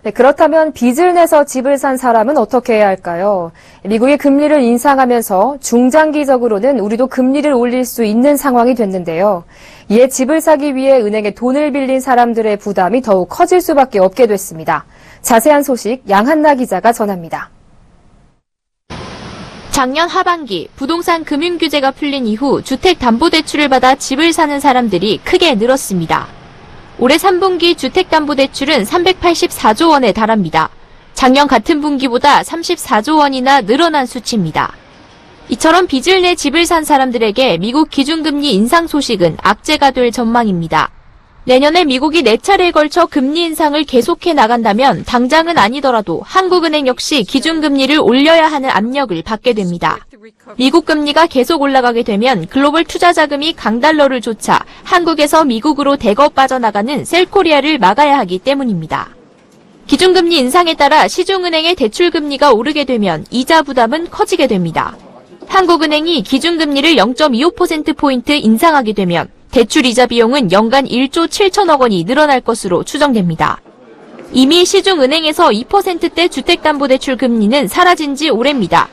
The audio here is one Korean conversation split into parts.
네, 그렇다면 빚을 내서 집을 산 사람은 어떻게 해야 할까요? 미국이 금리를 인상하면서 중장기적으로는 우리도 금리를 올릴 수 있는 상황이 됐는데요. 이에 집을 사기 위해 은행에 돈을 빌린 사람들의 부담이 더욱 커질 수밖에 없게 됐습니다. 자세한 소식 양한나 기자가 전합니다. 작년 하반기 부동산 금융 규제가 풀린 이후 주택담보대출을 받아 집을 사는 사람들이 크게 늘었습니다. 올해 3분기 주택담보대출은 384조 원에 달합니다. 작년 같은 분기보다 34조 원이나 늘어난 수치입니다. 이처럼 빚을 내 집을 산 사람들에게 미국 기준금리 인상 소식은 악재가 될 전망입니다. 내년에 미국이 4차례에 걸쳐 금리 인상을 계속해 나간다면 당장은 아니더라도 한국은행 역시 기준금리를 올려야 하는 압력을 받게 됩니다. 미국 금리가 계속 올라가게 되면 글로벌 투자자금이 강달러를 쫓아 한국에서 미국으로 대거 빠져나가는 셀코리아를 막아야 하기 때문입니다. 기준금리 인상에 따라 시중은행의 대출금리가 오르게 되면 이자 부담은 커지게 됩니다. 한국은행이 기준금리를 0.25%포인트 인상하게 되면 대출 이자 비용은 연간 1조 7천억 원이 늘어날 것으로 추정됩니다. 이미 시중은행에서 2%대 주택담보대출 금리는 사라진 지 오래입니다.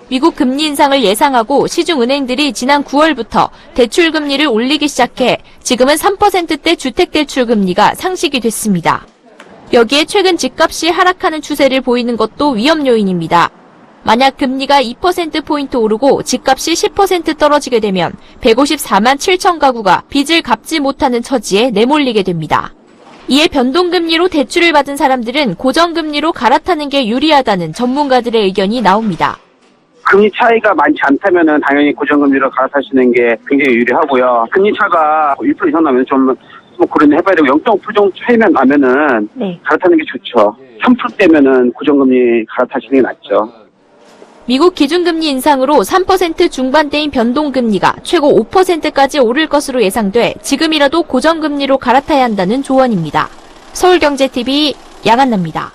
미국 금리 인상을 예상하고 시중은행들이 지난 9월부터 대출 금리를 올리기 시작해 지금은 3%대 주택대출 금리가 상식이 됐습니다. 여기에 최근 집값이 하락하는 추세를 보이는 것도 위험 요인입니다. 만약 금리가 2%포인트 오르고 집값이 10% 떨어지게 되면 154만 7천 가구가 빚을 갚지 못하는 처지에 내몰리게 됩니다. 이에 변동금리로 대출을 받은 사람들은 고정금리로 갈아타는 게 유리하다는 전문가들의 의견이 나옵니다. 금리 차이가 많지 않다면 당연히 고정금리로 갈아타시는 게 굉장히 유리하고요. 금리 차가 1% 이상 나면 좀 고려는 해봐야 되고 0.5% 정도 차이만 나면은 갈아타는 게 좋죠. 3%대면은 고정금리 갈아타시는 게 낫죠. 미국 기준금리 인상으로 3% 중반대인 변동금리가 최고 5%까지 오를 것으로 예상돼 지금이라도 고정금리로 갈아타야 한다는 조언입니다. 서울경제TV 양한나입니다.